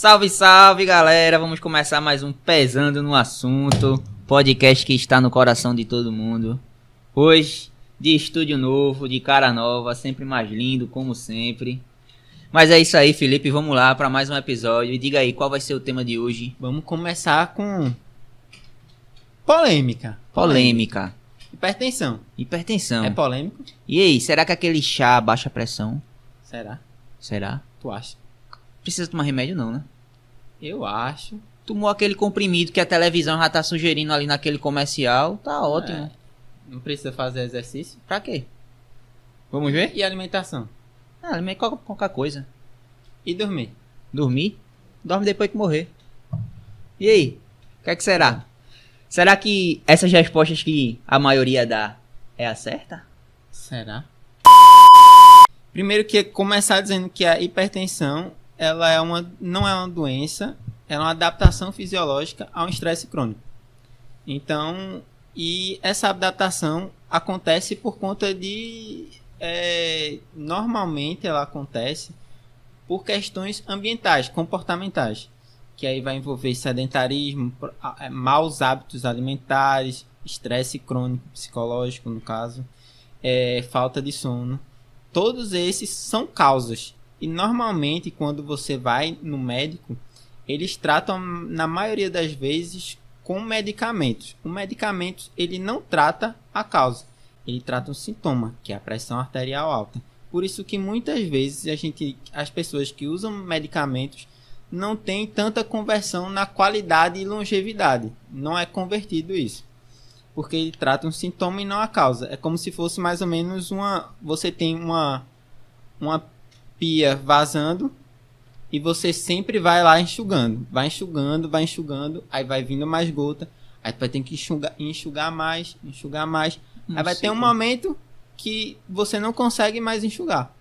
Salve, salve, galera! Vamos começar mais um Pesando no Assunto, podcast que está no coração de todo mundo. Hoje, de estúdio novo, de cara nova, sempre mais lindo, como sempre. Mas é isso aí, Felipe, vamos lá para mais um episódio. E diga aí, qual vai ser o tema de hoje? Vamos começar com polêmica. Hipertensão. É polêmico? E aí, será que aquele chá baixa pressão? Será? Tu acha? Precisa tomar remédio não, né? Eu acho. Tomou aquele comprimido que a televisão já tá sugerindo ali naquele comercial, tá ótimo. Não precisa fazer exercício? Pra quê? Vamos ver? E alimentação? Qualquer coisa. E dormir? Dormir? Dorme depois que morrer. E aí? O que é que será? Será que essas respostas que a maioria dá é a certa? Será? Primeiro que começar dizendo que a hipertensão ela não é uma doença, é uma adaptação fisiológica a um estresse crônico. Então, e essa adaptação acontece por conta de... normalmente ela acontece por questões ambientais, comportamentais, que aí vai envolver sedentarismo, maus hábitos alimentares, estresse crônico psicológico, no caso, falta de sono. Todos esses são causas. E normalmente, quando você vai no médico, eles tratam, na maioria das vezes, com medicamentos. O medicamento, ele não trata a causa. Ele trata um sintoma, que é a pressão arterial alta. Por isso que muitas vezes as pessoas que usam medicamentos não têm tanta conversão na qualidade e longevidade. Não é convertido isso. Porque ele trata um sintoma e não a causa. É como se fosse mais ou menos você tem uma pia vazando e você sempre vai lá enxugando. Vai enxugando, aí vai vindo mais gota. Aí tu vai ter que enxugar mais. Aí vai ter um momento que você não consegue mais enxugar.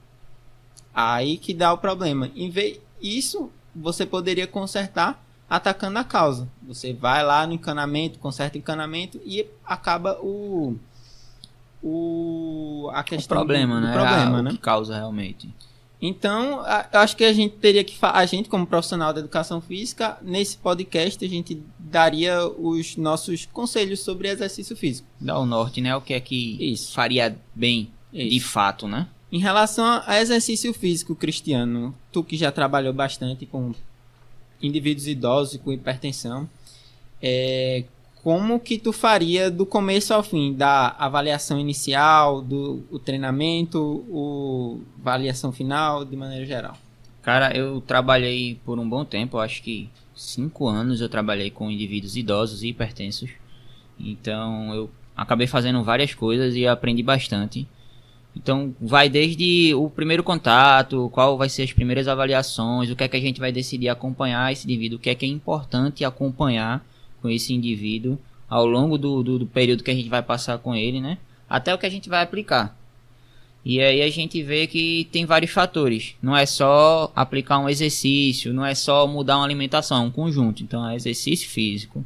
Aí que dá o problema. Isso você poderia consertar atacando a causa. Você vai lá no encanamento, conserta o encanamento e acaba a questão o problema, do né? problema, O que causa realmente. Então, eu acho que a gente teria que... A gente, como profissional da educação física, nesse podcast, a gente daria os nossos conselhos sobre exercício físico. Dá o norte, né? O que é que faria bem, de fato, né? Em relação a exercício físico, Cristiano, tu que já trabalhou bastante com indivíduos idosos com hipertensão, como que tu faria do começo ao fim, da avaliação inicial, o treinamento, avaliação final, de maneira geral? Cara, eu trabalhei por um bom tempo, acho que 5 anos eu trabalhei com indivíduos idosos e hipertensos. Então eu acabei fazendo várias coisas e aprendi bastante. Então vai desde o primeiro contato, qual vai ser as primeiras avaliações, o que é que a gente vai decidir acompanhar esse indivíduo, o que é importante acompanhar com esse indivíduo ao longo do período que a gente vai passar com ele, né? Até o que a gente vai aplicar. E aí a gente vê que tem vários fatores. Não é só aplicar um exercício, não é só mudar uma alimentação, é um conjunto. Então é exercício físico,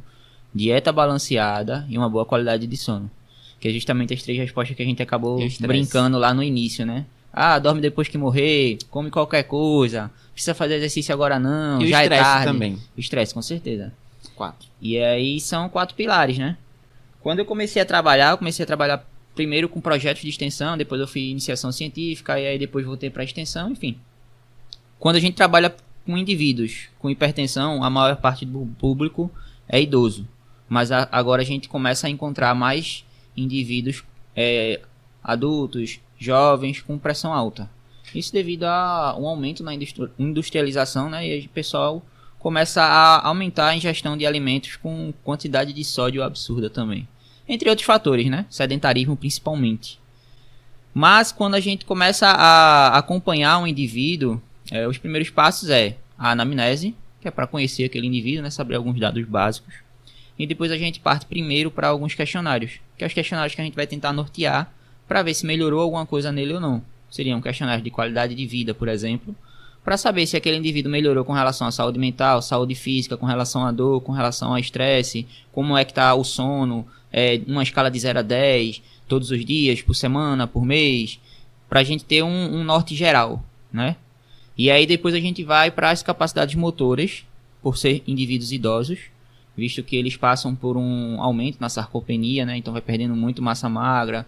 dieta balanceada e uma boa qualidade de sono. Que é justamente as 3 respostas que a gente acabou brincando lá no início, né? Dorme depois que morrer, come qualquer coisa, precisa fazer exercício agora não, e já é tarde. Também. O estresse, com certeza. 4. E aí são 4 pilares, né? Quando eu comecei a trabalhar primeiro com projetos de extensão, depois eu fiz iniciação científica, e aí depois voltei para extensão, enfim. Quando a gente trabalha com indivíduos com hipertensão, a maior parte do público é idoso. Mas agora a gente começa a encontrar mais indivíduos adultos, jovens com pressão alta. Isso devido a um aumento na industrialização, né? E o pessoal começa a aumentar a ingestão de alimentos com quantidade de sódio absurda também. Entre outros fatores, né? Sedentarismo principalmente. Mas quando a gente começa a acompanhar um indivíduo, os primeiros passos a anamnese, que é para conhecer aquele indivíduo, né? Saber alguns dados básicos. E depois a gente parte primeiro para alguns questionários, que é os questionários que a gente vai tentar nortear para ver se melhorou alguma coisa nele ou não. Seriam questionários de qualidade de vida, por exemplo, para saber se aquele indivíduo melhorou com relação à saúde mental, saúde física, com relação à dor, com relação ao estresse, como é que está o sono, numa escala de 0 a 10, todos os dias, por semana, por mês, para a gente ter um norte geral, né? E aí depois a gente vai para as capacidades motoras, por ser indivíduos idosos, visto que eles passam por um aumento na sarcopenia, né? Então vai perdendo muito massa magra,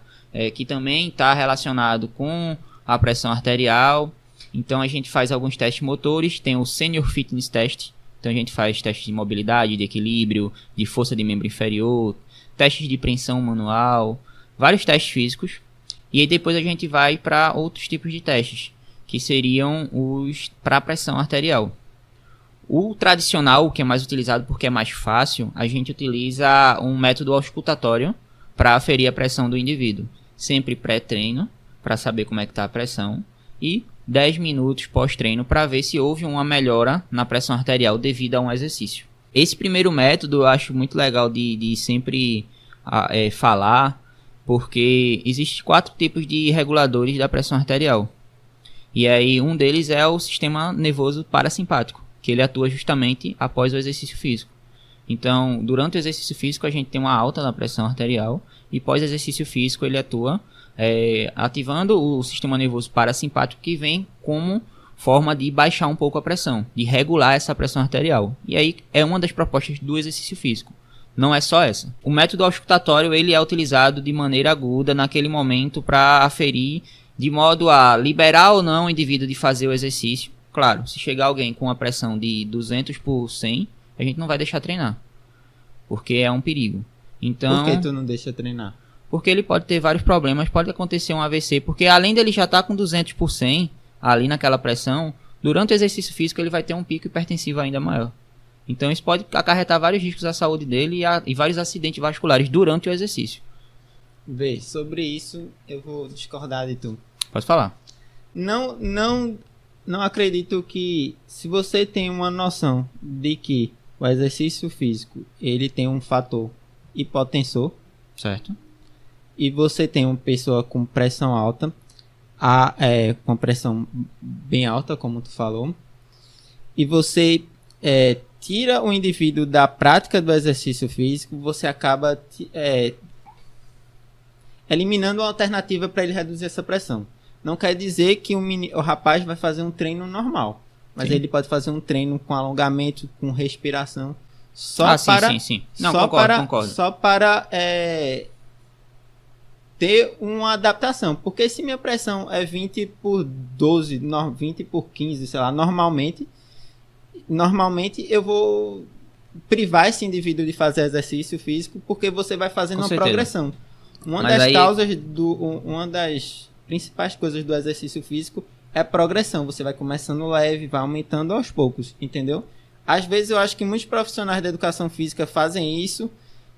que também está relacionado com a pressão arterial. Então a gente faz alguns testes motores, tem o Senior Fitness Test, então a gente faz testes de mobilidade, de equilíbrio, de força de membro inferior, testes de preensão manual, vários testes físicos. E aí depois a gente vai para outros tipos de testes, que seriam os para pressão arterial. O tradicional, que é mais utilizado porque é mais fácil, a gente utiliza um método auscultatório para aferir a pressão do indivíduo. Sempre pré-treino, para saber como é que está a pressão, e 10 minutos pós-treino para ver se houve uma melhora na pressão arterial devido a um exercício. Esse primeiro método eu acho muito legal de sempre falar, porque existem 4 tipos de reguladores da pressão arterial. E aí um deles é o sistema nervoso parasimpático, que ele atua justamente após o exercício físico. Então, durante o exercício físico a gente tem uma alta na pressão arterial e pós-exercício físico ele atua ativando o sistema nervoso parasimpático, que vem como forma de baixar um pouco a pressão, de regular essa pressão arterial. E aí é uma das propostas do exercício físico. Não é só essa. O método auscultatório ele é utilizado de maneira aguda naquele momento para aferir de modo a liberar ou não o indivíduo de fazer o exercício. Claro, se chegar alguém com uma pressão de 200 por 100, a gente não vai deixar treinar, porque é um perigo. Então, por que tu não deixa treinar? Porque ele pode ter vários problemas, pode acontecer um AVC, porque além dele já estar com 200 por 100 ali naquela pressão, durante o exercício físico ele vai ter um pico hipertensivo ainda maior. Então isso pode acarretar vários riscos à saúde dele e vários acidentes vasculares durante o exercício. Vê, sobre isso eu vou discordar de tu. Pode falar. Não acredito que, se você tem uma noção de que o exercício físico ele tem um fator hipotensor, certo? E você tem uma pessoa com pressão alta, com pressão bem alta, como tu falou, e você tira o indivíduo da prática do exercício físico, você acaba eliminando uma alternativa para ele reduzir essa pressão. Não quer dizer que o rapaz vai fazer um treino normal, mas ele pode fazer um treino com alongamento, com respiração, sim. Não, concordo. Só para ter uma adaptação. Porque se minha pressão é 20 por 12, 20 por 15, sei lá, normalmente eu vou privar esse indivíduo de fazer exercício físico, porque você vai fazendo uma progressão. Uma das principais coisas do exercício físico é a progressão. Você vai começando leve, vai aumentando aos poucos, entendeu? Às vezes eu acho que muitos profissionais da educação física fazem isso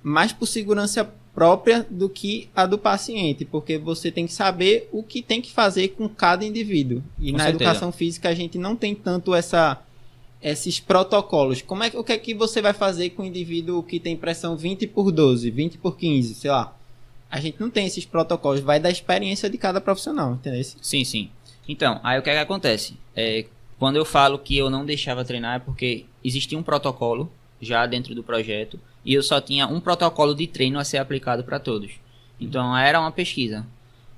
mais por segurança própria do que a do paciente, porque você tem que saber o que tem que fazer com cada indivíduo. E na educação física a gente não tem tanto esses protocolos. O que é que você vai fazer com o indivíduo que tem pressão 20 por 12, 20 por 15, sei lá? A gente não tem esses protocolos, vai da experiência de cada profissional, entendeu? Sim. Então, aí o que é que acontece? Quando eu falo que eu não deixava treinar é porque existia um protocolo já dentro do projeto e eu só tinha um protocolo de treino a ser aplicado para todos. Então, era uma pesquisa.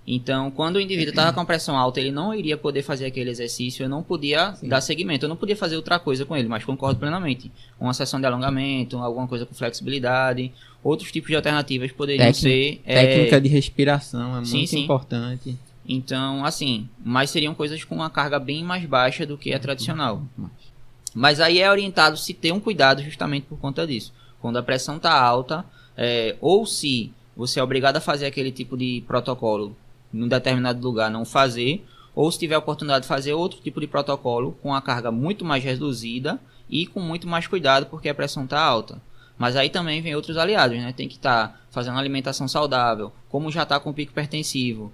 Então, quando o indivíduo estava com pressão alta, ele não iria poder fazer aquele exercício, eu não podia dar seguimento, eu não podia fazer outra coisa com ele, mas concordo plenamente. Uma sessão de alongamento, alguma coisa com flexibilidade, outros tipos de alternativas poderiam ser... Técnica de respiração é muito importante. Então, assim, mas seriam coisas com uma carga bem mais baixa do que a tradicional. Mas aí é orientado se ter um cuidado justamente por conta disso. Quando a pressão está alta, ou se você é obrigado a fazer aquele tipo de protocolo num determinado lugar, não fazer, ou se tiver a oportunidade de fazer outro tipo de protocolo com a carga muito mais reduzida e com muito mais cuidado porque a pressão está alta. Mas aí também vem outros aliados, né? Tem que estar fazendo uma alimentação saudável, como já está com pico hipertensivo,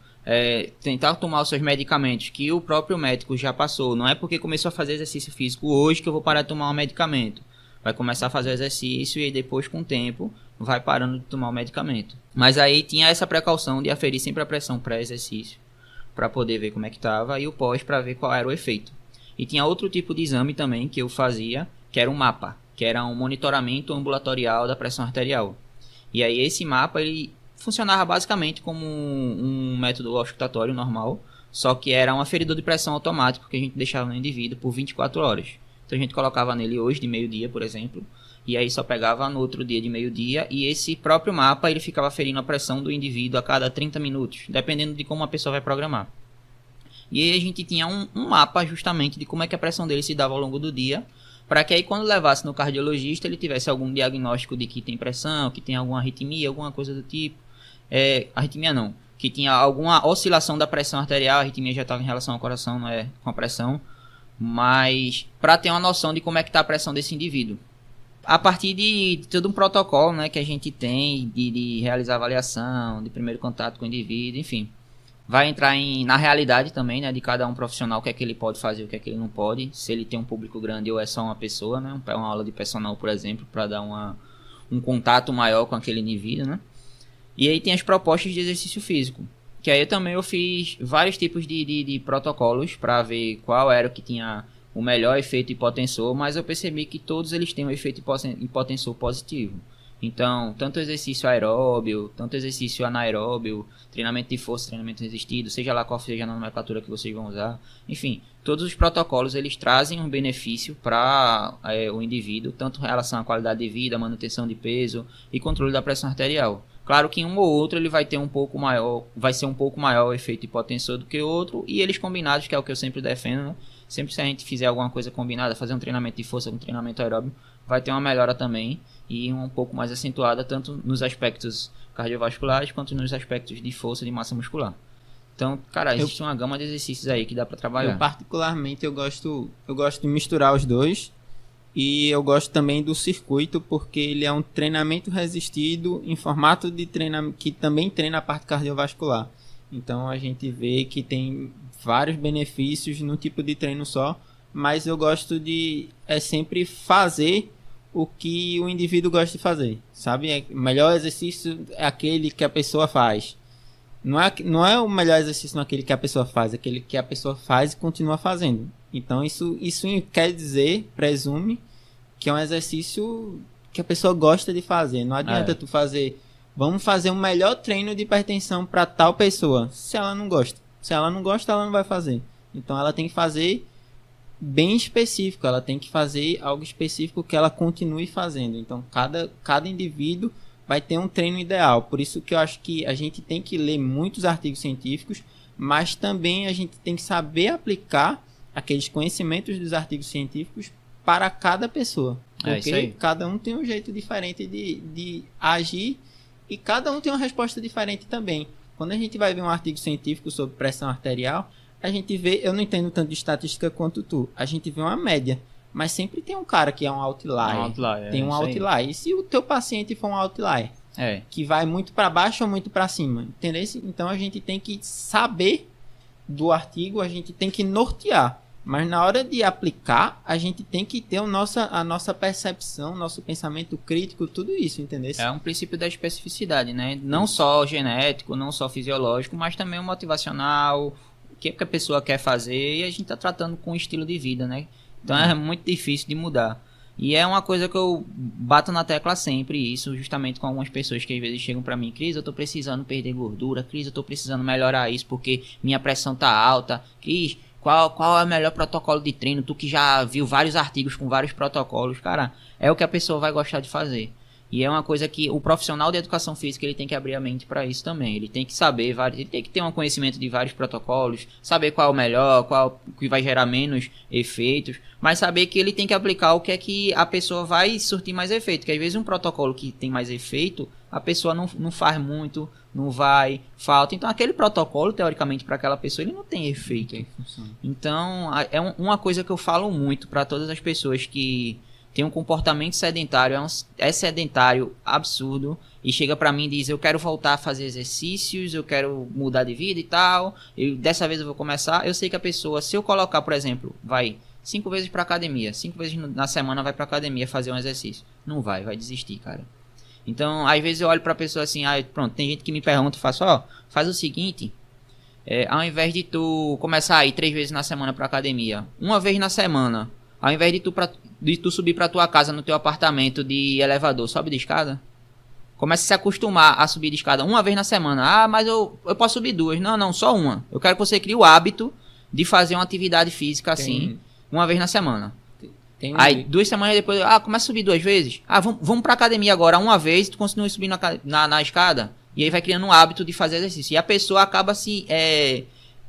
tentar tomar os seus medicamentos que o próprio médico já passou. Não é porque começou a fazer exercício físico hoje que eu vou parar de tomar um medicamento. Vai começar a fazer o exercício e depois, com o tempo, vai parando de tomar o medicamento. Mas aí tinha essa precaução de aferir sempre a pressão pré-exercício, para poder ver como é que estava, e o pós para ver qual era o efeito. E tinha outro tipo de exame também que eu fazia, que era um mapa, que era um monitoramento ambulatorial da pressão arterial. E aí esse mapa ele funcionava basicamente como um método auscultatório normal, só que era um aferidor de pressão automático que a gente deixava no indivíduo por 24 horas. Então a gente colocava nele hoje de meio-dia, por exemplo, e aí só pegava no outro dia de meio-dia, e esse próprio mapa ele ficava ferindo a pressão do indivíduo a cada 30 minutos, dependendo de como a pessoa vai programar. E aí a gente tinha um mapa justamente de como é que a pressão dele se dava ao longo do dia, para que aí quando levasse no cardiologista ele tivesse algum diagnóstico de que tem pressão, que tem alguma arritmia, alguma coisa do tipo. Arritmia não, que tinha alguma oscilação da pressão arterial, a arritmia já estava em relação ao coração, não é com a pressão, mas para ter uma noção de como é que está a pressão desse indivíduo. A partir de todo um protocolo, né, que a gente tem de realizar avaliação, de primeiro contato com o indivíduo, enfim. Vai entrar na realidade também, né, de cada um profissional, o que é que ele pode fazer, o que é que ele não pode, se ele tem um público grande ou é só uma pessoa, né, uma aula de personal, por exemplo, para dar um contato maior com aquele indivíduo, né. E aí tem as propostas de exercício físico, que aí eu fiz vários tipos de protocolos para ver qual era o que tinha o melhor efeito hipotensor, mas eu percebi que todos eles têm um efeito hipotensor positivo. Então, tanto exercício aeróbio, tanto exercício anaeróbio, treinamento de força, treinamento resistido, seja lá qual seja a nomenclatura que vocês vão usar. Enfim, todos os protocolos eles trazem um benefício para o indivíduo, tanto em relação à qualidade de vida, manutenção de peso e controle da pressão arterial. Claro que um ou outro ele vai ter vai ser um pouco maior o efeito hipotensor do que o outro, e eles combinados, que é o que eu sempre defendo, né? Sempre se a gente fizer alguma coisa combinada, fazer um treinamento de força, um treinamento aeróbio, vai ter uma melhora também e um pouco mais acentuada, tanto nos aspectos cardiovasculares quanto nos aspectos de força e de massa muscular. Então, cara, existe uma gama de exercícios aí que dá para trabalhar. Eu particularmente eu gosto de misturar os dois, e eu gosto também do circuito porque ele é um treinamento resistido em formato de treinamento que também treina a parte cardiovascular. Então a gente vê que tem vários benefícios no tipo de treino só, mas eu gosto de sempre fazer o que o indivíduo gosta de fazer, sabe? O melhor exercício é aquele que a pessoa faz. Não é o melhor exercício naquele que a pessoa faz, é aquele que a pessoa faz e continua fazendo. Então isso quer dizer, presume, que é um exercício que a pessoa gosta de fazer. Não adianta tu fazer, vamos fazer um melhor treino de hipertensão para tal pessoa, se ela não gosta. Se ela não gosta, ela não vai fazer. Então ela tem que fazer bem específico, ela tem que fazer algo específico que ela continue fazendo. Então cada indivíduo vai ter um treino ideal. Por isso que eu acho que a gente tem que ler muitos artigos científicos, mas também a gente tem que saber aplicar aqueles conhecimentos dos artigos científicos para cada pessoa. Porque cada um tem um jeito diferente de agir e cada um tem uma resposta diferente também. Quando a gente vai ver um artigo científico sobre pressão arterial, a gente vê, eu não entendo tanto de estatística quanto tu, a gente vê uma média, mas sempre tem um cara que é um outlier. Tem um outlier. E se o teu paciente for um outlier, que vai muito para baixo ou muito para cima, entendeu? Então a gente tem que saber do artigo, a gente tem que nortear. Mas na hora de aplicar, a gente tem que ter a nossa percepção, nosso pensamento crítico, tudo isso, entendeu? É um princípio da especificidade, né? Não só genético, não só fisiológico, mas também o motivacional, o que a pessoa quer fazer, e a gente está tratando com o estilo de vida, né? Então é muito difícil de mudar. E é uma coisa que eu bato na tecla sempre, isso justamente com algumas pessoas que às vezes chegam pra mim: Cris, eu tô precisando perder gordura, Cris, eu tô precisando melhorar isso porque minha pressão tá alta, Cris, qual é o melhor protocolo de treino? Tu que já viu vários artigos com vários protocolos, cara, é o que a pessoa vai gostar de fazer. E é uma coisa que o profissional de educação física ele tem que abrir a mente para isso também. Ele tem que saber, ele tem que ter um conhecimento de vários protocolos, saber qual é o melhor, qual que vai gerar menos efeitos, mas saber que ele tem que aplicar o que é que a pessoa vai surtir mais efeito. Que às vezes um protocolo que tem mais efeito, a pessoa não faz muito, não vai, falta. Então aquele protocolo, teoricamente, para aquela pessoa, ele não tem efeito. Então é uma coisa que eu falo muito para todas as pessoas que tem um comportamento sedentário, é sedentário absurdo, e chega pra mim e diz: eu quero voltar a fazer exercícios, eu quero mudar de vida e tal, dessa vez eu vou começar. Eu sei que a pessoa, se eu colocar, por exemplo, vai 5 vezes pra academia, 5 vezes na semana vai pra academia fazer um exercício, não vai desistir, cara. Então, às vezes eu olho pra pessoa assim, pronto, tem gente que me pergunta, eu faço, faz o seguinte, ao invés de tu começar a ir 3 vezes na semana pra academia, uma vez na semana, ao invés de tu subir pra tua casa no teu apartamento de elevador, sobe de escada. Começa a se acostumar a subir de escada uma vez na semana. Mas eu posso subir 2. Não, só uma. Eu quero que você crie o hábito de fazer uma atividade física assim, uma vez na semana. Tem um Aí, 2 semanas depois, começa a subir 2 vezes. Vamos pra academia agora uma vez, tu continua subindo na escada. E aí vai criando um hábito de fazer exercício. E a pessoa acaba se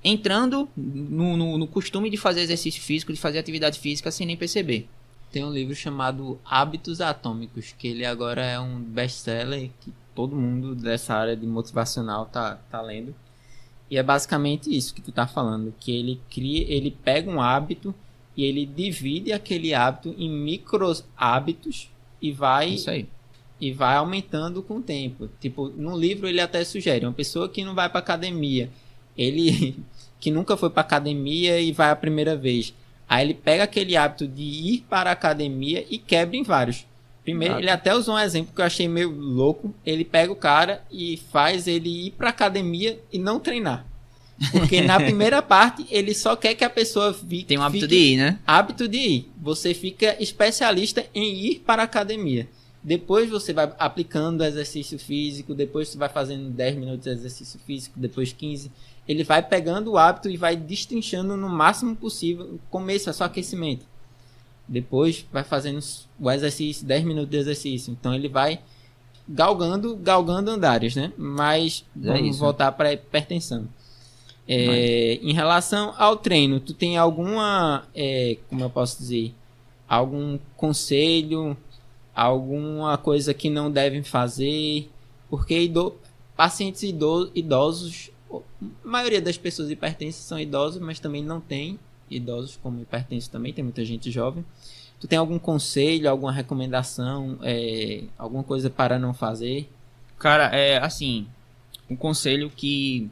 entrando no costume de fazer exercício físico, de fazer atividade física sem nem perceber. Tem um livro chamado Hábitos Atômicos, que ele agora é um best-seller que todo mundo dessa área de motivacional tá lendo. E é basicamente isso que tu tá falando, que ele pega um hábito e ele divide aquele hábito em micros hábitos e vai aumentando com o tempo. Tipo, no livro ele até sugere uma pessoa que não vai para academia, ele que nunca foi para academia e vai a primeira vez. Aí ele pega aquele hábito de ir para a academia e quebra em vários. Primeiro, ele até usou um exemplo que eu achei meio louco. Ele pega o cara e faz ele ir para a academia e não treinar. Porque na primeira parte, ele só quer que a pessoa tem um hábito de ir, né? Hábito de ir. Você fica especialista em ir para a academia. Depois você vai aplicando exercício físico, depois você vai fazendo 10 minutos de exercício físico, depois 15. Ele vai pegando o hábito e vai destrinchando no máximo possível. O começo é só aquecimento. Depois vai fazendo o exercício, 10 minutos de exercício. Então ele vai galgando andares, né? Mas vamos voltar para a hipertensão. Em relação ao treino, tu tem alguma, como eu posso dizer, algum conselho, alguma coisa que não devem fazer? Porque pacientes idosos, a maioria das pessoas hipertensas são idosos, mas também não tem idosos como hipertensos também, tem muita gente jovem. Tu tem algum conselho, alguma recomendação, alguma coisa para não fazer? Cara, assim, um conselho que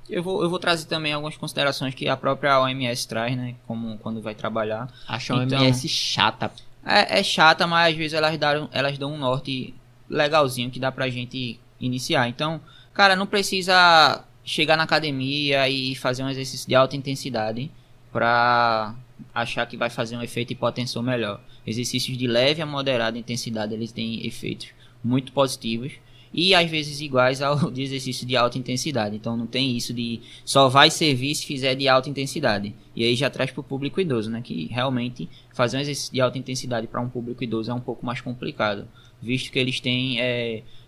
eu vou trazer também algumas considerações que a própria OMS traz, né, como quando vai trabalhar. Acho a OMS chata. É chata, mas às vezes elas dão um norte legalzinho que dá pra gente iniciar. Então, cara, não precisa chegar na academia e fazer um exercício de alta intensidade pra achar que vai fazer um efeito hipotensor melhor. Exercícios de leve a moderada intensidade, eles têm efeitos muito positivos e às vezes iguais ao de exercício de alta intensidade. Então não tem isso de só vai servir se fizer de alta intensidade. E aí já traz para o público idoso, né? Que realmente fazer um exercício de alta intensidade para um público idoso é um pouco mais complicado, visto que eles têm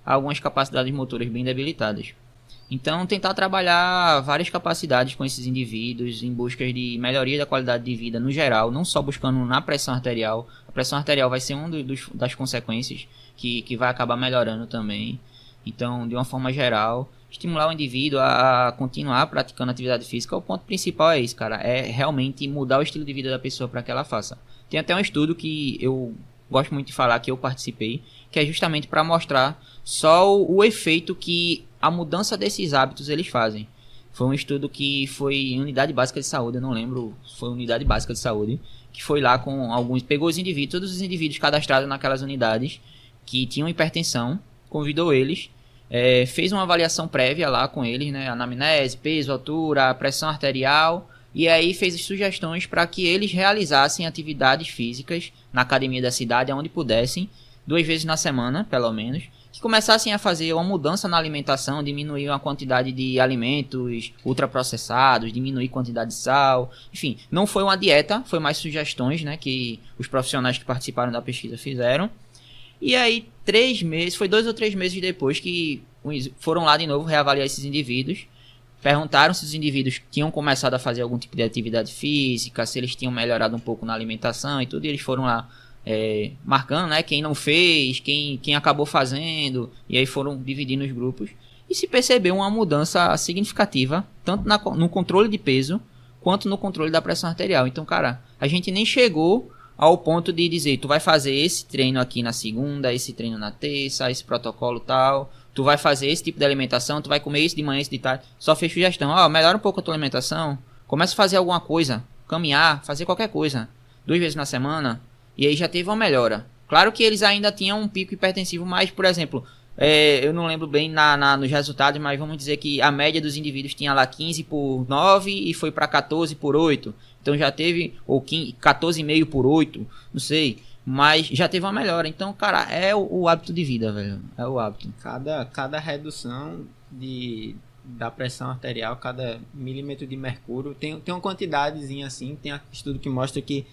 algumas capacidades motoras bem debilitadas. Então tentar trabalhar várias capacidades com esses indivíduos em busca de melhoria da qualidade de vida no geral, não só buscando na pressão arterial. A pressão arterial vai ser uma das consequências que vai acabar melhorando também. Então, de uma forma geral, estimular o indivíduo a continuar praticando atividade física. O ponto principal é isso, cara. É realmente mudar o estilo de vida da pessoa para que ela faça. Tem até um estudo que eu gosto muito de falar, que eu participei, que é justamente para mostrar só o efeito que a mudança desses hábitos eles fazem. Foi um estudo que foi em unidade básica de saúde, eu não lembro, foi unidade básica de saúde, que foi lá com alguns, pegou os indivíduos, todos os indivíduos cadastrados naquelas unidades que tinham hipertensão, convidou eles, fez uma avaliação prévia lá com eles, né, anamnese, peso, altura, pressão arterial, e aí fez sugestões para que eles realizassem atividades físicas na academia da cidade, onde pudessem, 2 vezes na semana, pelo menos, que começassem a fazer uma mudança na alimentação, diminuir a quantidade de alimentos ultraprocessados, diminuir a quantidade de sal, enfim, não foi uma dieta, foi mais sugestões, né, que os profissionais que participaram da pesquisa fizeram. E aí, 3 meses, foi 2 ou 3 meses depois que foram lá de novo reavaliar esses indivíduos, perguntaram se os indivíduos tinham começado a fazer algum tipo de atividade física, se eles tinham melhorado um pouco na alimentação e tudo, e eles foram lá marcando, né, quem não fez, quem acabou fazendo, e aí foram dividindo os grupos, e se percebeu uma mudança significativa, tanto no controle de peso, quanto no controle da pressão arterial. Então, cara, a gente nem chegou ao ponto de dizer, tu vai fazer esse treino aqui na segunda, esse treino na terça, esse protocolo tal, tu vai fazer esse tipo de alimentação, tu vai comer isso de manhã, isso de tarde. Só fez sugestão, melhora um pouco a tua alimentação, começa a fazer alguma coisa, caminhar, fazer qualquer coisa, 2 vezes na semana, e aí já teve uma melhora. Claro que eles ainda tinham um pico hipertensivo, mas, por exemplo, eu não lembro bem nos resultados, mas vamos dizer que a média dos indivíduos tinha lá 15/9 e foi para 14/8. Então já teve, ou 14,5 por 8, não sei, mas já teve uma melhora. Então, cara, é o hábito de vida, velho, é o hábito. Cada redução da pressão arterial, cada milímetro de mercúrio, tem uma quantidadezinha assim, tem estudo que mostra que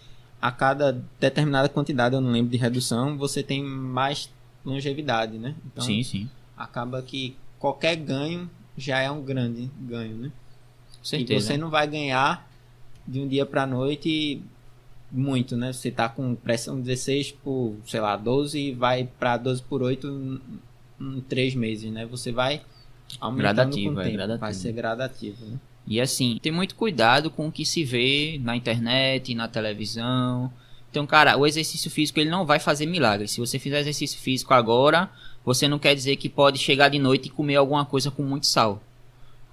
a cada determinada quantidade, eu não lembro de redução, você tem mais longevidade, né? Então, Sim. acaba que qualquer ganho já é um grande ganho, né? Com certeza. E você não vai ganhar de um dia para noite muito, né? Você tá com pressão 16 por, sei lá, 12 e vai para 12 por 8 em 3 meses, né? Você vai aumentando Gradativo, com o tempo. gradativo. Vai ser gradativo, né? E assim, tem muito cuidado com o que se vê na internet, na televisão. Então, cara, o exercício físico ele não vai fazer milagre. Se você fizer exercício físico agora, você não quer dizer que pode chegar de noite e comer alguma coisa com muito sal.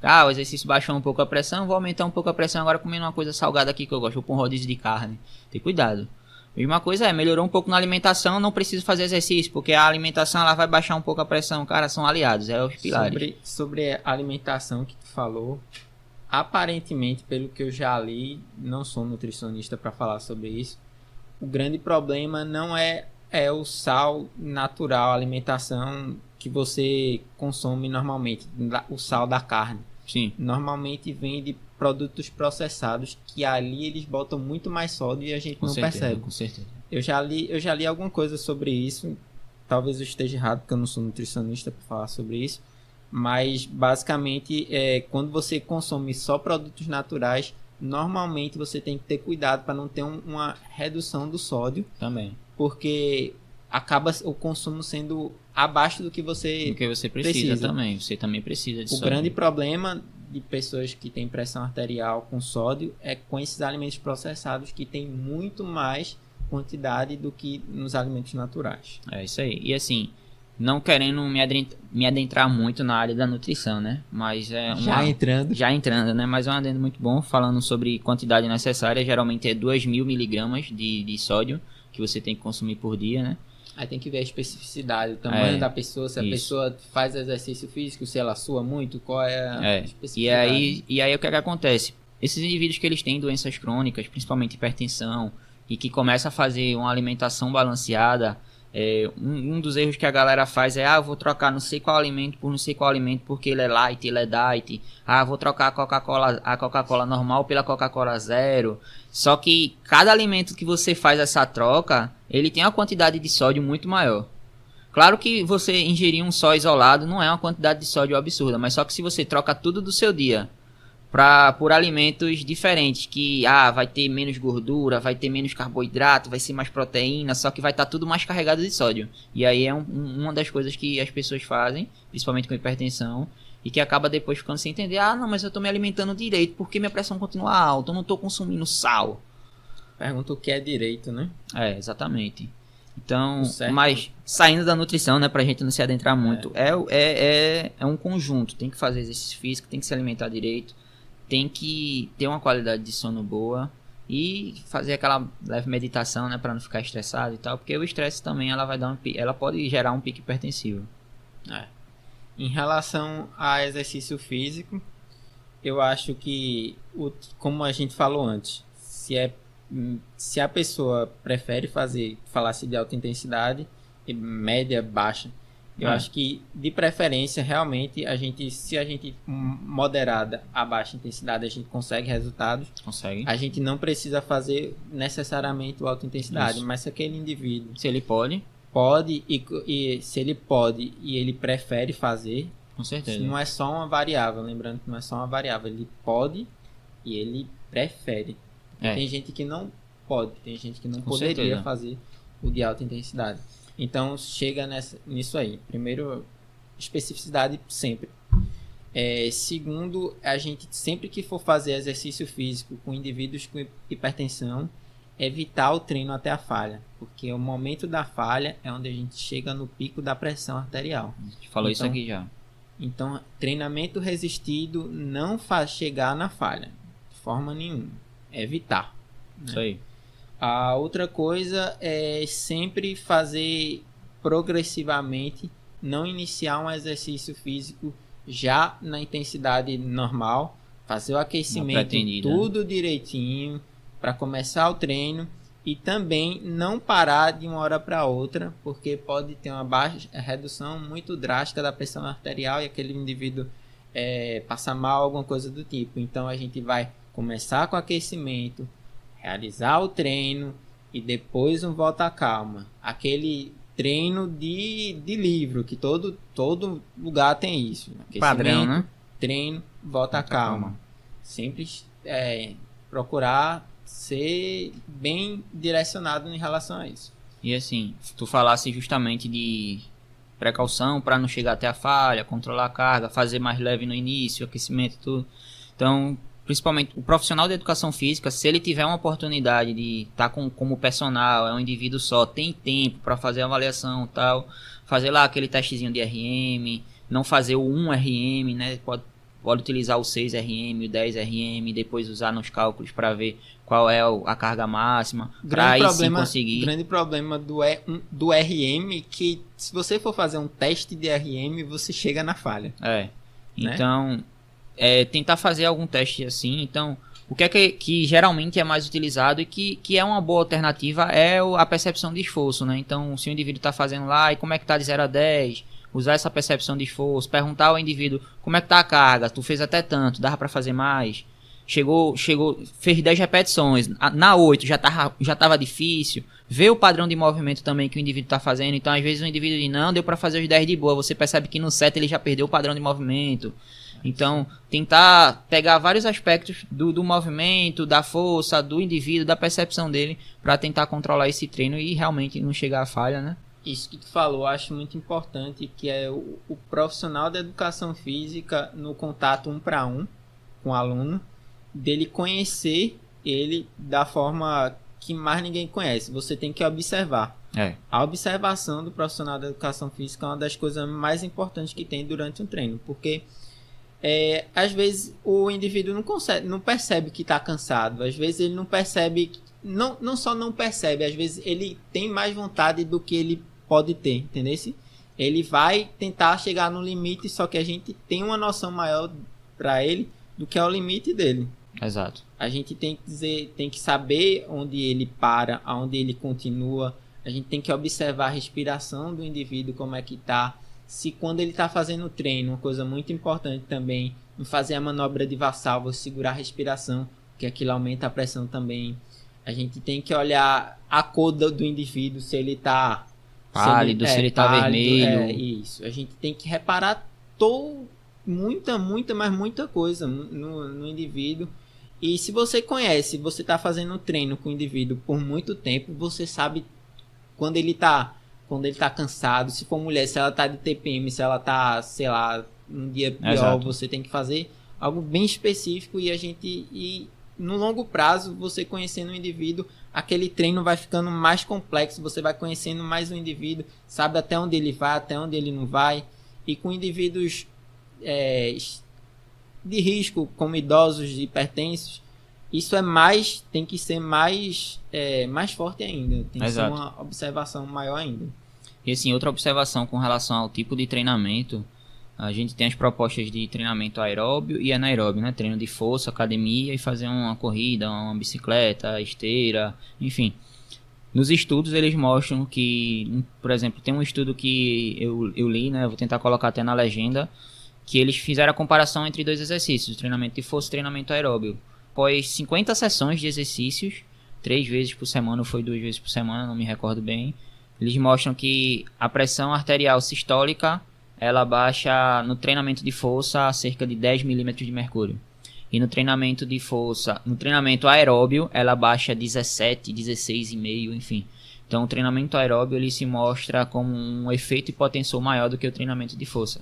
Ah, o exercício baixou um pouco a pressão, vou aumentar um pouco a pressão agora comendo uma coisa salgada aqui que eu gosto, vou pôr um rodízio de carne. Tem cuidado. Mesma coisa melhorou um pouco na alimentação, não preciso fazer exercício, porque a alimentação ela vai baixar um pouco a pressão. Cara, são aliados, os pilares. Sobre a alimentação que tu falou, aparentemente, pelo que eu já li, não sou nutricionista para falar sobre isso, o grande problema não é o sal natural, a alimentação que você consome normalmente, o sal da carne. Sim. Normalmente vem de produtos processados que ali eles botam muito mais sódio e a gente não percebe. Com certeza. Eu já li alguma coisa sobre isso, talvez eu esteja errado porque eu não sou nutricionista para falar sobre isso, mas basicamente quando você consome só produtos naturais, normalmente você tem que ter cuidado para não ter uma redução do sódio. Também. Porque acaba o consumo sendo abaixo do que você precisa. Também. Você também precisa de sódio. O grande problema de pessoas que têm pressão arterial com sódio é com esses alimentos processados que tem muito mais quantidade do que nos alimentos naturais. É isso aí. E assim, não querendo me adentrar muito na área da nutrição, né? Mas Já entrando, né? Mas é um adendo muito bom, falando sobre quantidade necessária. Geralmente é 2.000 miligramas de sódio que você tem que consumir por dia, né? Aí tem que ver a especificidade, o tamanho da pessoa, se a pessoa faz exercício físico, se ela sua muito, qual é a especificidade. E aí o que é que acontece? Esses indivíduos que eles têm doenças crônicas, principalmente hipertensão, e que começam a fazer uma alimentação balanceada, um dos erros que a galera faz é, eu vou trocar não sei qual alimento por não sei qual alimento porque ele é light, ele é diet. Vou trocar a Coca-Cola normal pela Coca-Cola zero. Só que cada alimento que você faz essa troca, ele tem uma quantidade de sódio muito maior. Claro que você ingerir um só isolado não é uma quantidade de sódio absurda, mas só que se você troca tudo do seu dia por alimentos diferentes, que vai ter menos gordura, vai ter menos carboidrato, vai ser mais proteína, só que vai estar tudo mais carregado de sódio. E aí é uma das coisas que as pessoas fazem, principalmente com hipertensão, e que acaba depois ficando sem entender, não, mas eu estou me alimentando direito, porque minha pressão continua alta, eu não estou consumindo sal. Pergunta o que é direito, né? Exatamente. Então, mas saindo da nutrição, né, pra gente não se adentrar muito, é um conjunto, tem que fazer exercício físico, tem que se alimentar direito, tem que ter uma qualidade de sono boa e fazer aquela leve meditação, né, para não ficar estressado e tal, porque o estresse também ela pode gerar um pico hipertensivo. Em relação a exercício físico, eu acho que, como a gente falou antes, se a pessoa prefere falar-se de alta intensidade, média, baixa, eu acho que, de preferência, realmente, se a gente moderada a baixa intensidade, a gente consegue resultados. Consegue. A gente não precisa fazer necessariamente o alta intensidade, mas se aquele indivíduo... Se ele pode, e se ele pode e ele prefere fazer... Com certeza. Não é só uma variável, lembrando que não é só uma variável. Ele pode e ele prefere. Tem gente que não pode, tem gente que não poderia fazer o de alta intensidade. Então, chega nisso aí. Primeiro, especificidade sempre. Segundo, a gente sempre que for fazer exercício físico com indivíduos com hipertensão, evitar o treino até a falha. Porque o momento da falha é onde a gente chega no pico da pressão arterial. A gente falou isso aqui já. Então, treinamento resistido não faz chegar na falha. De forma nenhuma. Evitar. Isso aí. A outra coisa é sempre fazer progressivamente, não iniciar um exercício físico já na intensidade normal, fazer o aquecimento tudo direitinho para começar o treino e também não parar de uma hora para outra, porque pode ter uma redução muito drástica da pressão arterial e aquele indivíduo passar mal, alguma coisa do tipo. Então a gente vai começar com aquecimento, realizar o treino, e depois um volta calma. Aquele treino de livro, que todo lugar tem isso. Padrão, né? Treino, volta calma. Sempre procurar ser bem direcionado em relação a isso. E assim, tu falasse justamente de precaução para não chegar até a falha, controlar a carga, fazer mais leve no início, aquecimento, tudo. Então, principalmente o profissional de educação física, se ele tiver uma oportunidade de estar como personal, é um indivíduo só, tem tempo para fazer a avaliação, tal, fazer lá aquele testezinho de RM, não fazer o 1 RM, né? Pode utilizar o 6 RM, o 10 RM, depois usar nos cálculos para ver qual é a carga máxima, para aí sim conseguir. O grande problema do RM que se você for fazer um teste de RM, você chega na falha. Então, tentar fazer algum teste assim. Então, o que é que geralmente é mais utilizado e que é uma boa alternativa é a percepção de esforço, né? Então, se o indivíduo está fazendo lá, e como é que está de 0 a 10, usar essa percepção de esforço, perguntar ao indivíduo como é que tá a carga, tu fez até tanto, dava para fazer mais, fez 10 repetições, na 8 já tava difícil, ver o padrão de movimento também que o indivíduo tá fazendo. Então às vezes o indivíduo diz, não, deu para fazer os 10 de boa, você percebe que no 7 ele já perdeu o padrão de movimento. Então tentar pegar vários aspectos do movimento, da força, do indivíduo, da percepção dele, para tentar controlar esse treino e realmente não chegar à falha, né? Isso que tu falou, eu acho muito importante, que é o profissional da educação física no contato 1 para 1 com o aluno, dele conhecer ele da forma que mais ninguém conhece. Você tem que observar. A observação do profissional da educação física é uma das coisas mais importantes que tem durante um treino, porque às vezes o indivíduo não percebe que está cansado, às vezes ele não percebe, não só não percebe, às vezes ele tem mais vontade do que ele pode ter, entendeu? Ele vai tentar chegar no limite, só que a gente tem uma noção maior para ele do que é o limite dele. Exato. A gente tem que saber onde ele para, aonde ele continua. A gente tem que observar a respiração do indivíduo, como é que tá. Se quando ele está fazendo o treino, uma coisa muito importante também, não fazer a manobra de Valsalva, segurar a respiração, porque aquilo aumenta a pressão também. A gente tem que olhar a cor do indivíduo, se ele está pálido, se ele está vermelho. Isso. A gente tem que reparar muita coisa no indivíduo. E se você conhece, você está fazendo um treino com o indivíduo por muito tempo, você sabe quando ele está cansado. Se for mulher, se ela está de TPM, se ela está, sei lá, um dia pior. Exato. Você tem que fazer algo bem específico e no longo prazo, você conhecendo o indivíduo, aquele treino vai ficando mais complexo, você vai conhecendo mais o indivíduo, sabe até onde ele vai, até onde ele não vai. E com indivíduos de risco, como idosos, hipertensos, isso tem que ser mais forte ainda. Tem que ser uma observação maior ainda. E assim, outra observação com relação ao tipo de treinamento, a gente tem as propostas de treinamento aeróbio e anaeróbio, né? Treino de força, academia e fazer uma corrida, uma bicicleta, esteira, enfim. Nos estudos eles mostram que, por exemplo, tem um estudo que eu li, né? Vou tentar colocar até na legenda, que eles fizeram a comparação entre 2 exercícios, treinamento de força e treinamento aeróbio. Após 50 sessões de exercícios, 3 vezes por semana ou foi 2 vezes por semana, não me recordo bem, eles mostram que a pressão arterial sistólica, ela baixa no treinamento de força a cerca de 10 milímetros de mercúrio. E no treinamento de força, no treinamento aeróbio, ela baixa 17, 16,5, enfim. Então o treinamento aeróbio ele se mostra como um efeito hipotensor maior do que o treinamento de força.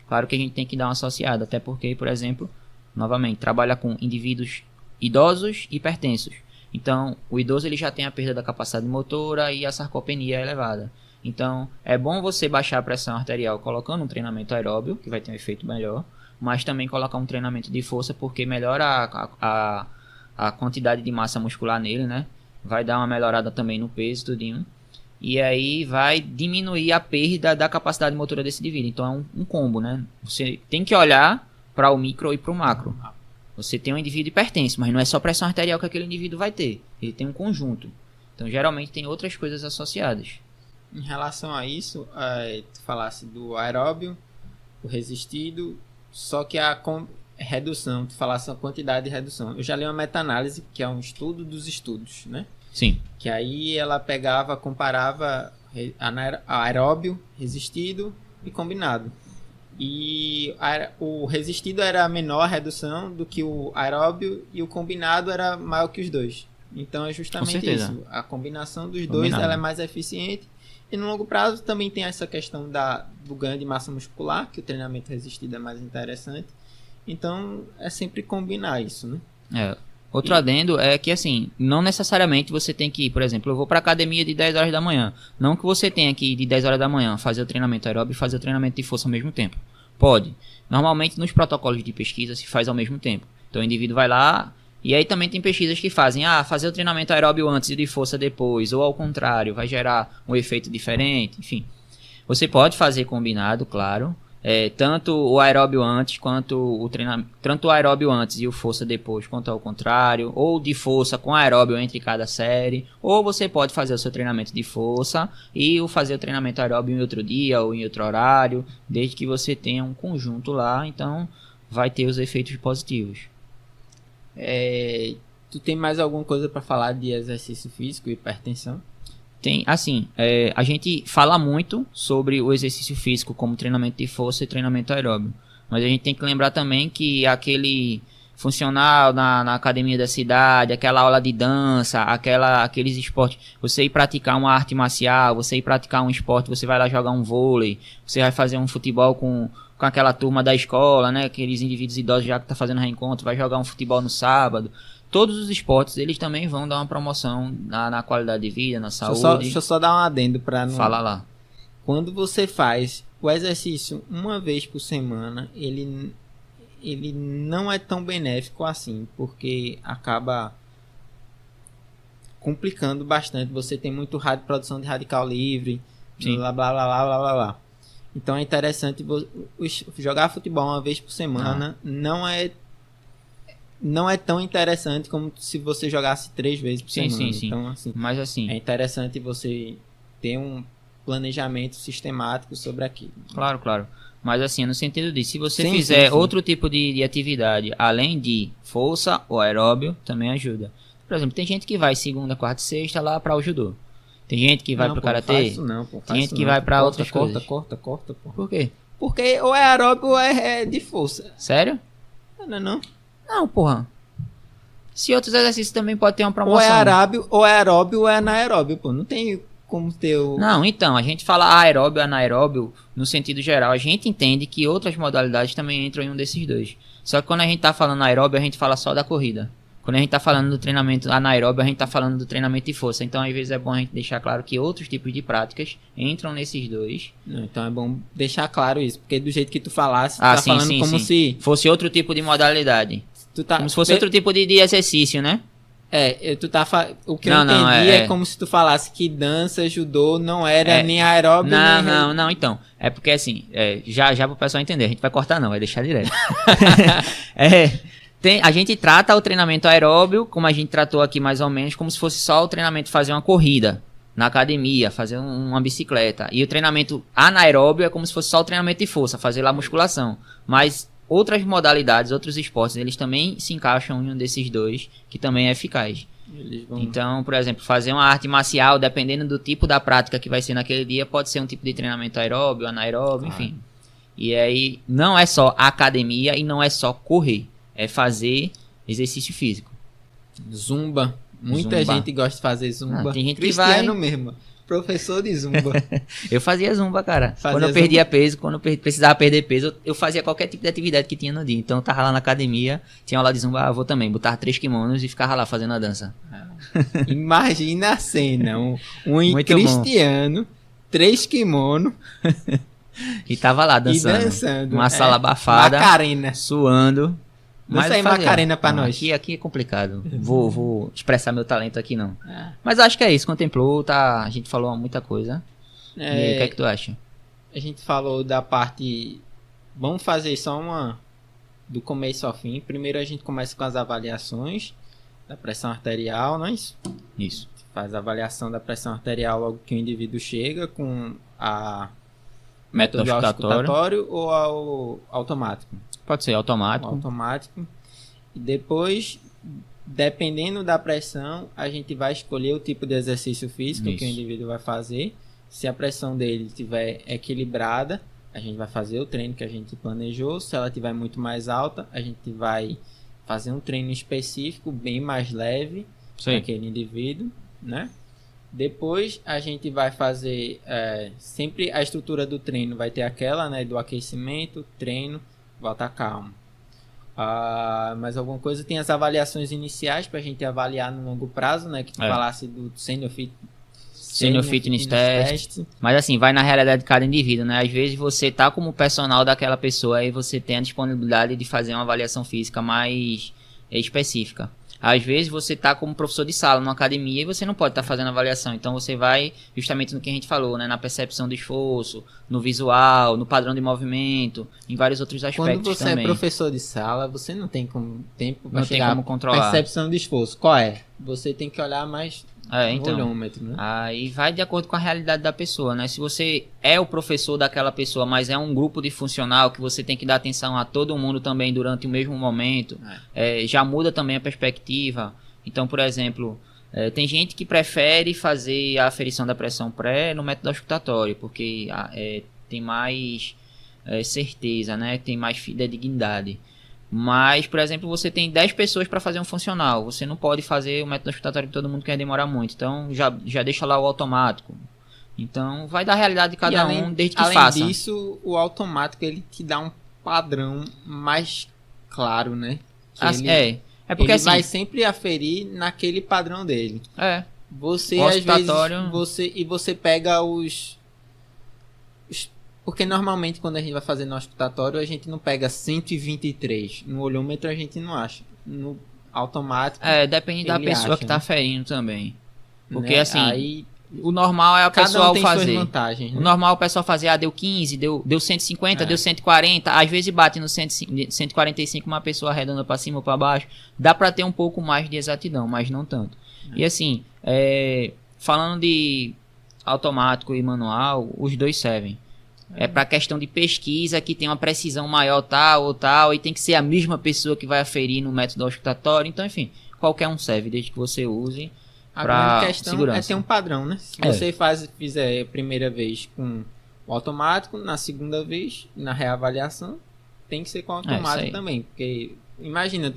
Claro que a gente tem que dar uma associada, até porque, por exemplo, novamente, trabalha com indivíduos idosos e hipertensos. Então, o idoso ele já tem a perda da capacidade motora e a sarcopenia elevada. Então, é bom você baixar a pressão arterial colocando um treinamento aeróbio, que vai ter um efeito melhor, mas também colocar um treinamento de força, porque melhora a quantidade de massa muscular nele, né? Vai dar uma melhorada também no peso, tudinho. E aí vai diminuir a perda da capacidade motora desse indivíduo. Então, é um combo, né? Você tem que olhar para o micro e para o macro. Você tem um indivíduo hipertenso, mas não é só pressão arterial que aquele indivíduo vai ter. Ele tem um conjunto. Então, geralmente, tem outras coisas associadas. Em relação a isso, tu falasse do aeróbio, o resistido, só que a redução, tu falasse a quantidade de redução. Eu já li uma meta-análise, que é um estudo dos estudos, né? Sim. Que aí ela pegava, comparava aeróbio, resistido e combinado. E o resistido era a menor redução do que o aeróbio e o combinado era maior que os dois. Então é justamente isso. A combinação dos dois ela é mais eficiente. E no longo prazo também tem essa questão do ganho de massa muscular, que o treinamento resistido é mais interessante. Então é sempre combinar isso, né? Outro adendo é que, assim, não necessariamente você tem que ir, por exemplo, eu vou pra academia de 10 horas da manhã. Não que você tenha que ir de 10 horas da manhã fazer o treinamento aeróbio e fazer o treinamento de força ao mesmo tempo. Pode. Normalmente nos protocolos de pesquisa se faz ao mesmo tempo. Então o indivíduo vai lá, e aí também tem pesquisas que fazem, fazer o treinamento aeróbio antes e de força depois, ou ao contrário, vai gerar um efeito diferente, enfim. Você pode fazer combinado, claro. Tanto o aeróbio antes quanto o treinamento, tanto o aeróbio antes e o força depois, quanto ao contrário, ou de força com aeróbio entre cada série, ou você pode fazer o seu treinamento de força e fazer o treinamento aeróbio em outro dia ou em outro horário, desde que você tenha um conjunto lá, então vai ter os efeitos positivos. Tu tem mais alguma coisa para falar de exercício físico e hipertensão? Tem, assim, a gente fala muito sobre o exercício físico como treinamento de força e treinamento aeróbio. Mas a gente tem que lembrar também que aquele funcional na academia da cidade, aquela aula de dança, aqueles esportes, você ir praticar uma arte marcial, você ir praticar um esporte, você vai lá jogar um vôlei, você vai fazer um futebol com aquela turma da escola, né? Aqueles indivíduos idosos já que tá fazendo reencontro, vai jogar um futebol no sábado. Todos os esportes, eles também vão dar uma promoção na qualidade de vida, na saúde. Deixa eu só dar um adendo para não... Fala lá. Quando você faz o exercício uma vez por semana, ele não é tão benéfico assim, porque acaba complicando bastante. Você tem muito produção de radical livre, blá, blá, blá, blá, blá, blá, blá. Então é interessante jogar futebol uma vez por semana. Não é tão interessante como se você jogasse 3 vezes por semana. Sim. Então, assim, mas assim, é interessante você ter um planejamento sistemático sobre aquilo. Claro. Mas assim, no sentido de, se você fizer outro tipo de atividade, além de força ou aeróbio, também ajuda. Por exemplo, tem gente que vai segunda, quarta e sexta lá para o judô. Tem gente que vai pro karatê. Não, isso não, pô. Tem gente que vai para outras coisas. Corta, pô. Por quê? Porque ou é aeróbio ou é de força. Sério? Não. Não, porra. Se outros exercícios também pode ter uma promoção. Ou é aeróbio ou é anaeróbio, pô. Não tem como ter o... Não, então, a gente fala aeróbio, anaeróbio, no sentido geral. A gente entende que outras modalidades também entram em um desses dois. Só que quando a gente tá falando aeróbio, a gente fala só da corrida. Quando a gente tá falando do treinamento anaeróbio, a gente tá falando do treinamento de força. Então, às vezes é bom a gente deixar claro que outros tipos de práticas entram nesses dois. Não, então é bom deixar claro isso. Porque do jeito que tu falasse, tu tá falando como se... fosse outro tipo de modalidade. Como se fosse outro tipo de exercício, né? O que eu entendi é como se tu falasse que dança, judô não era nem aeróbio, Não, então. É porque assim, já pro pessoal entender, a gente vai cortar não, vai deixar direto. A gente trata o treinamento aeróbio, como a gente tratou aqui mais ou menos, como se fosse só o treinamento fazer uma corrida na academia, fazer uma bicicleta. E o treinamento anaeróbio é como se fosse só o treinamento de força, fazer lá musculação. Mas outras modalidades, outros esportes, eles também se encaixam em um desses dois, que também é eficaz. Então, por exemplo, fazer uma arte marcial, dependendo do tipo da prática que vai ser naquele dia, pode ser um tipo de treinamento aeróbio, anaeróbio, enfim. E aí, não é só academia e não é só correr, é fazer exercício físico. Zumba. Muita gente gosta de fazer zumba. Tem gente Cristiano mesmo. Professor de zumba. Eu fazia zumba, cara. Quando eu perdia peso, quando eu precisava perder peso, eu fazia ququalquer tipo de atividade que tinha no dia. Então eu tava lá na academia, tinha aula de zumba, vou também. Botava 3 kimonos e ficava lá fazendo a dança. Imagina a cena. Um Cristiano, 3 kimonos. E tava lá dançando. E dançando. Uma sala abafada. Macarena. Suando. Dança aí Macarena pra nós. Aqui é complicado. Vou expressar meu talento aqui, não. Mas acho que é isso. Contemplou, tá? A gente falou muita coisa. E aí, o que é que tu acha? A gente falou da parte... Vamos fazer só uma... Do começo ao fim. Primeiro a gente começa com as avaliações da pressão arterial, não é isso? Isso. Faz a avaliação da pressão arterial logo que o indivíduo chega com a... Método auscultatório ou ao automático? Pode ser automático. Automático. E depois Dependendo da pressão, a gente vai escolher o tipo de exercício físico que o indivíduo vai fazer. Se a pressão dele estiver equilibrada, a gente vai fazer o treino que a gente planejou. Se ela estiver muito mais alta, a gente vai fazer um treino específico, bem mais leve para aquele indivíduo, né? Depois a gente vai fazer, sempre a estrutura do treino vai ter aquela, né, do aquecimento, treino, volta calmo. Mas alguma coisa, tem as avaliações iniciais para a gente avaliar no longo prazo, né, que tu falasse do Senior Fitness Test. Mas assim, vai na realidade de cada indivíduo, né? Às vezes você tá como personal daquela pessoa, aí você tem a disponibilidade de fazer uma avaliação física mais específica. Às vezes você tá como professor de sala numa academia e você não pode estar fazendo avaliação. Então você vai justamente no que a gente falou, né? Na percepção do esforço, no visual, no padrão de movimento, em vários outros aspectos também. Quando você é professor de sala, você não tem tempo para chegar. Não tem como controlar. Percepção de esforço. Qual é? Você tem que olhar mais então, olhômetro, né? Aí vai de acordo com a realidade da pessoa, né? Se você é o professor daquela pessoa, mas é um grupo de funcional que você tem que dar atenção a todo mundo também durante o mesmo momento, já muda também a perspectiva. Então, por exemplo, tem gente que prefere fazer a aferição da pressão pré no método auscultatório, porque tem mais certeza, né? Tem mais fidedignidade. Mas, por exemplo, você tem 10 pessoas para fazer um funcional. Você não pode fazer o método auscultatório que todo mundo quer demorar muito. Então, já deixa lá o automático. Então, vai da realidade de cada um, desde que faça. Além disso, o automático, ele te dá um padrão mais claro, né? É porque ele assim, vai sempre aferir naquele padrão dele. Você, o às vezes, você pega os... Porque normalmente quando a gente vai fazer no auscultatório, a gente não pega 123. No olhômetro a gente não acha. No automático. Depende da pessoa que tá aferindo também. Porque assim, aí, o normal é o pessoal fazer. Suas vantagens, né? O normal é o pessoal fazer, deu 15, deu 150, deu 140. Às vezes bate no 145, uma pessoa arredonda pra cima ou pra baixo. Dá pra ter um pouco mais de exatidão, mas não tanto. E assim, falando de automático e manual, os dois servem. Para questão de pesquisa, que tem uma precisão maior tal ou tal, e tem que ser a mesma pessoa que vai aferir no método auscultatório. Então, enfim, qualquer um serve, desde que você use para segurança. É ter um padrão, né? Se você fizer a primeira vez com o automático, na segunda vez, na reavaliação, tem que ser com o automático também. Porque, imagina,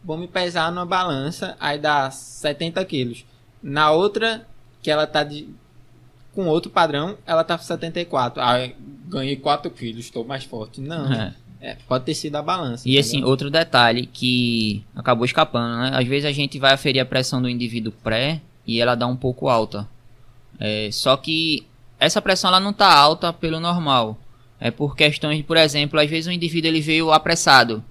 vou me pesar numa balança, aí dá 70 quilos. Na outra, que ela tá com outro padrão, ela tá com 74. Ganhei 4 quilos, estou mais forte. Não, pode ter sido a balança. E assim, outro detalhe que acabou escapando, né? Às vezes a gente vai aferir a pressão do indivíduo pré e ela dá um pouco alta. Só que essa pressão ela não tá alta pelo normal. É por questões de, por exemplo, às vezes o indivíduo ele veio apressado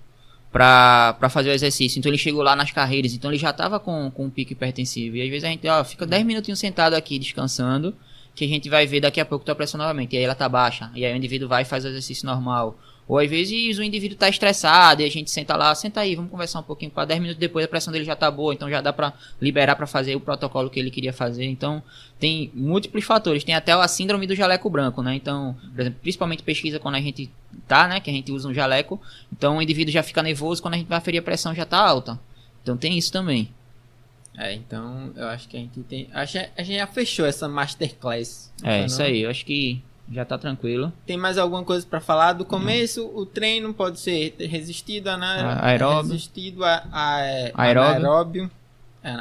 para fazer o exercício. Então ele chegou lá nas carreiras, então ele já tava com um pico hipertensivo. E às vezes a gente fica 10 minutinhos sentado aqui descansando, que a gente vai ver daqui a pouco tua pressão novamente, e aí ela tá baixa, e aí o indivíduo vai e faz o exercício normal. Ou às vezes o indivíduo tá estressado, e a gente senta aí, vamos conversar um pouquinho, para 10 minutos depois a pressão dele já tá boa, então já dá pra liberar pra fazer o protocolo que ele queria fazer. Então tem múltiplos fatores, tem até a síndrome do jaleco branco, né? Então, por exemplo, principalmente pesquisa quando a gente tá, né, que a gente usa um jaleco, então o indivíduo já fica nervoso, quando a gente vai aferir a pressão já tá alta. Então tem isso também. Então eu acho que a gente já fechou essa masterclass. Isso aí, eu acho que já tá tranquilo. Tem mais alguma coisa para falar? Do começo, o treino pode ser resistido aeróbio. Resistido aeróbio.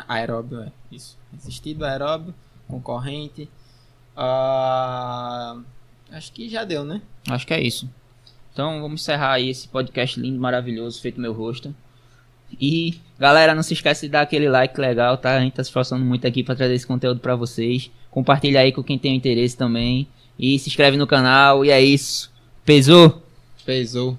Aeróbio, isso. Resistido aeróbio, com corrente. Acho que já deu, né? Acho que é isso. Então vamos encerrar aí esse podcast lindo, maravilhoso, feito meu rosto. E galera, não se esquece de dar aquele like legal, tá? A gente tá se esforçando muito aqui pra trazer esse conteúdo pra vocês. Compartilha aí com quem tem interesse também. E se inscreve no canal. E é isso. Pesou? Pesou.